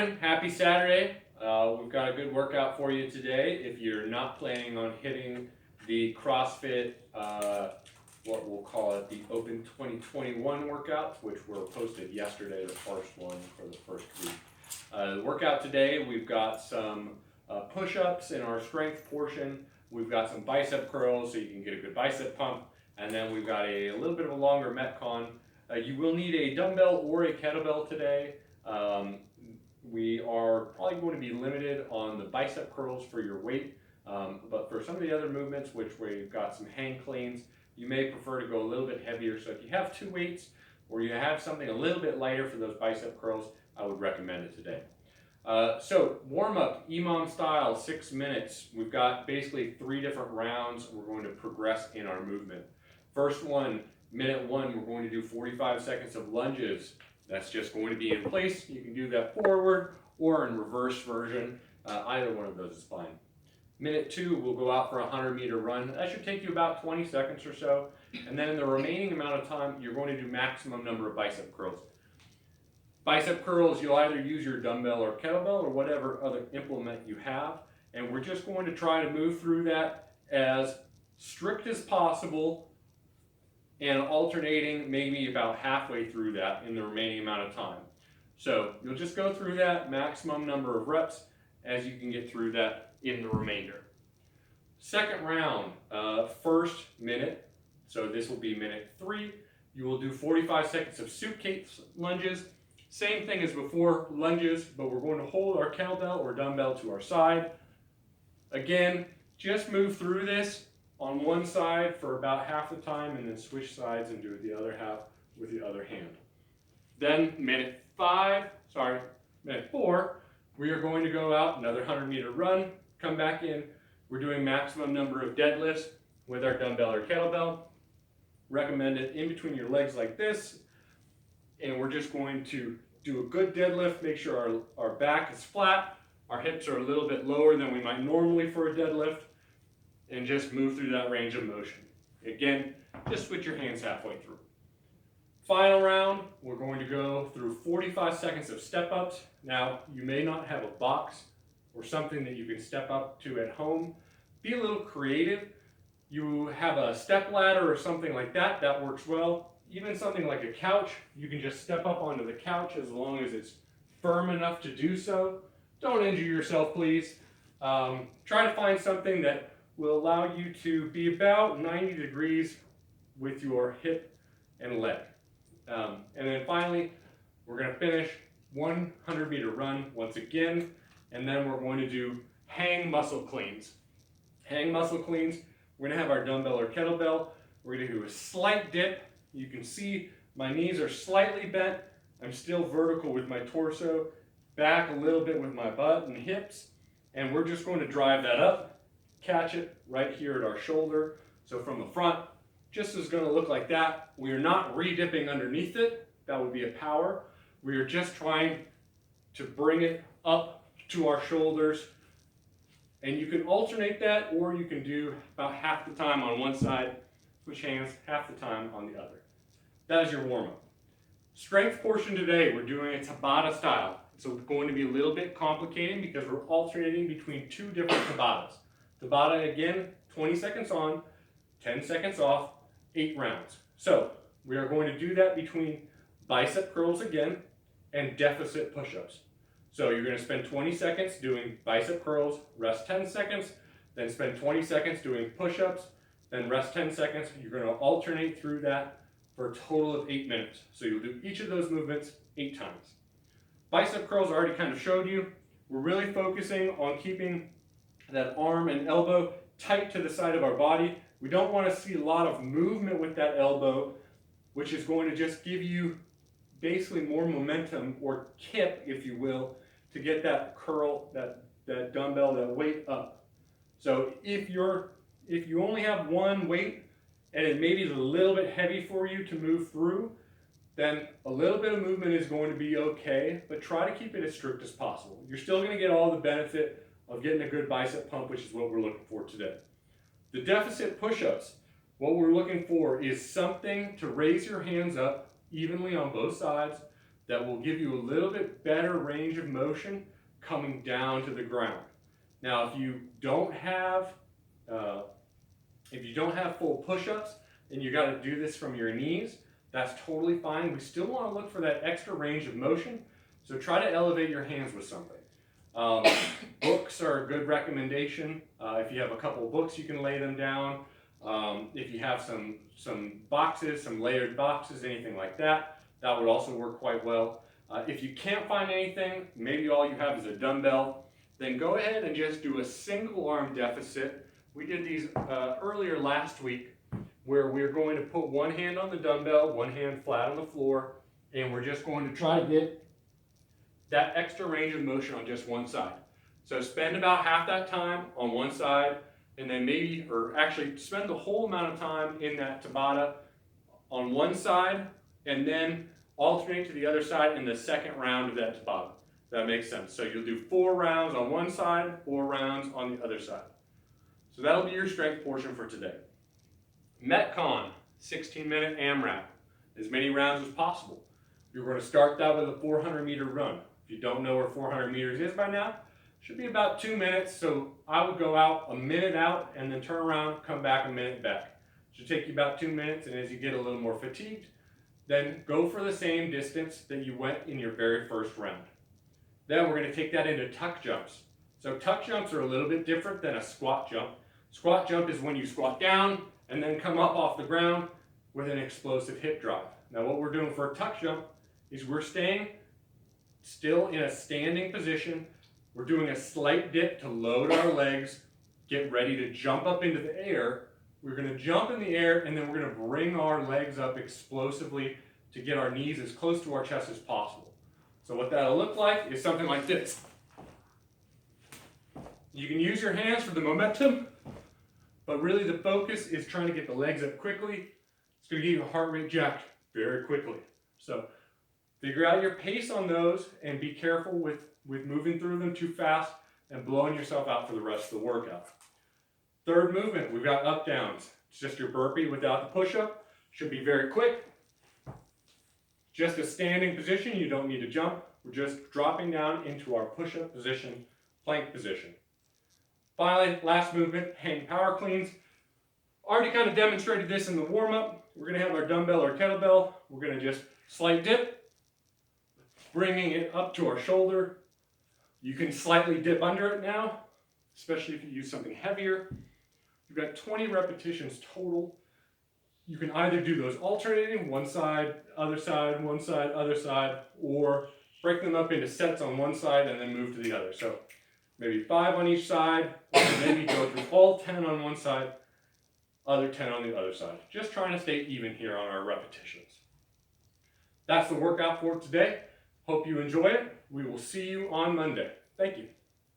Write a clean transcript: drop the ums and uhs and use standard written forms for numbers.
morning, happy Saturday. We've got a good workout for you today. If you're not planning on hitting the CrossFit, what we'll call it, the Open 2021 workouts, which were posted yesterday, the first one for the first week. The workout today, we've got some push-ups in our strength portion. We've got some bicep curls so you can get a good bicep pump. And then we've got a little bit of a longer Metcon. You will need a dumbbell or a kettlebell today. We are probably going to be limited on the bicep curls for your weight, but for some of the other movements, which we've got some hang cleans, you may prefer to go a little bit heavier. So if you have two weights or you have something a little bit lighter for those bicep curls, I would recommend it today. So warm up, EMOM style, 6 minutes. We've got basically 3 different rounds. We're going to progress in our movement. First one, minute 1, we're going to do 45 seconds of lunges. That's just going to be in place. You can do that forward or in reverse version. Either one of those is fine. Minute 2, we'll go out for a 100-meter run. That should take you about 20 seconds or so. And then in the remaining amount of time, you're going to do maximum number of bicep curls. Bicep curls, you'll either use your dumbbell or kettlebell or whatever other implement you have. And we're just going to try to move through that as strict as possible and alternating maybe about halfway through that in the remaining amount of time. So you'll just go through that maximum number of reps as you can get through that in the remainder. Second round, first minute, so this will be minute 3. You will do 45 seconds of suitcase lunges. Same thing as before, lunges, but we're going to hold our kettlebell or dumbbell to our side. Again, just move through this on one side for about half the time and then switch sides and do the other half with the other hand. Then minute 4, we are going to go out, another 100-meter run, come back in. We're doing maximum number of deadlifts with our dumbbell or kettlebell. Recommend it in between your legs like this. And we're just going to do a good deadlift, make sure our back is flat, our hips are a little bit lower than we might normally for a deadlift, and just move through that range of motion. Again, just switch your hands halfway through. Final round, we're going to go through 45 seconds of step-ups. Now, you may not have a box or something that you can step up to at home. Be a little creative. You have a step ladder or something like that, that works well. Even something like a couch, you can just step up onto the couch as long as it's firm enough to do so. Don't injure yourself, please. Try to find something that will allow you to be about 90 degrees with your hip and leg. And then finally, we're going to finish 100-meter run once again, and then we're going to do hang muscle cleans. Hang muscle cleans, we're going to have our dumbbell or kettlebell. We're going to do a slight dip. You can see my knees are slightly bent. I'm still vertical with my torso, back a little bit with my butt and hips, and we're just going to drive that up, catch it right here at our shoulder. So from the front, just is going to look like that. We are not re-dipping underneath it. That would be a power. We are just trying to bring it up to our shoulders. And you can alternate that, or you can do about half the time on one side, switch hands, half the time on the other. That is your warm-up. Strength portion today, we're doing a Tabata style. So it's going to be a little bit complicated because we're alternating between 2 different Tabatas. Tabata, again, 20 seconds on, 10 seconds off, 8 rounds. So we are going to do that between bicep curls again and deficit push-ups. So you're going to spend 20 seconds doing bicep curls, rest 10 seconds, then spend 20 seconds doing push-ups, then rest 10 seconds. You're going to alternate through that for a total of 8 minutes. So you'll do each of those movements 8 times. Bicep curls I already kind of showed you. We're really focusing on keeping that arm and elbow tight to the side of our body. We don't want to see a lot of movement with that elbow, which is going to just give you basically more momentum or kip, if you will, to get that curl, that dumbbell, that weight up. So if you only have one weight and it maybe is a little bit heavy for you to move through, then a little bit of movement is going to be okay, but try to keep it as strict as possible. You're still going to get all the benefit of getting a good bicep pump, which is what we're looking for today. The deficit push-ups, what we're looking for is something to raise your hands up evenly on both sides, that will give you a little bit better range of motion coming down to the ground. Now, if you don't have full push-ups and you got to do this from your knees, that's totally fine. We still want to look for that extra range of motion, so try to elevate your hands with something. Books are a good recommendation. If you have a couple of books, you can lay them down. If you have some boxes, some layered boxes, anything like that, that would also work quite well. If you can't find anything, maybe all you have is a dumbbell, then go ahead and just do a single arm deficit. We did these earlier last week, where we're going to put one hand on the dumbbell, one hand flat on the floor, and we're just going to try to get that extra range of motion on just one side. So spend about half that time on one side, and then maybe, or actually spend the whole amount of time in that Tabata on one side, and then alternate to the other side in the second round of that Tabata. That makes sense. So you'll do 4 rounds on one side, 4 rounds on the other side. So that'll be your strength portion for today. Metcon, 16-minute AMRAP, as many rounds as possible. You're going to start that with a 400-meter run. If you don't know where 400 meters is by now, it should be about 2 minutes. So I would go out a minute out and then turn around, come back a minute back. It should take you about 2 minutes, and as you get a little more fatigued, then go for the same distance that you went in your very first round. Then we're going to take that into tuck jumps. So tuck jumps are a little bit different than a squat jump. Squat jump is when you squat down and then come up off the ground with an explosive hip drive. Now what we're doing for a tuck jump is we're staying still in a standing position. We're doing a slight dip to load our legs, get ready to jump up into the air. We're going to jump in the air, and then we're going to bring our legs up explosively to get our knees as close to our chest as possible. So what that'll look like is something like this. You can use your hands for the momentum, but really the focus is trying to get the legs up quickly. It's going to get your heart rate jacked very quickly. So figure out your pace on those and be careful with moving through them too fast and blowing yourself out for the rest of the workout. Third movement, we've got up downs. It's just your burpee without the push-up. Should be very quick. Just a standing position, you don't need to jump. We're just dropping down into our push-up position, plank position. Finally, last movement, hang power cleans. Already kind of demonstrated this in the warm-up. We're going to have our dumbbell or kettlebell. We're going to just slight dip, bringing it up to our shoulder. You can slightly dip under it now, especially if you use something heavier. You've got 20 repetitions total. You can either do those alternating, one side, other side, one side, other side, or break them up into sets on one side and then move to the other. So maybe 5 on each side, or maybe go through all 10 on one side, other 10 on the other side. Just trying to stay even here on our repetitions. That's the workout for today. Hope you enjoy it. We will see you on Monday. Thank you.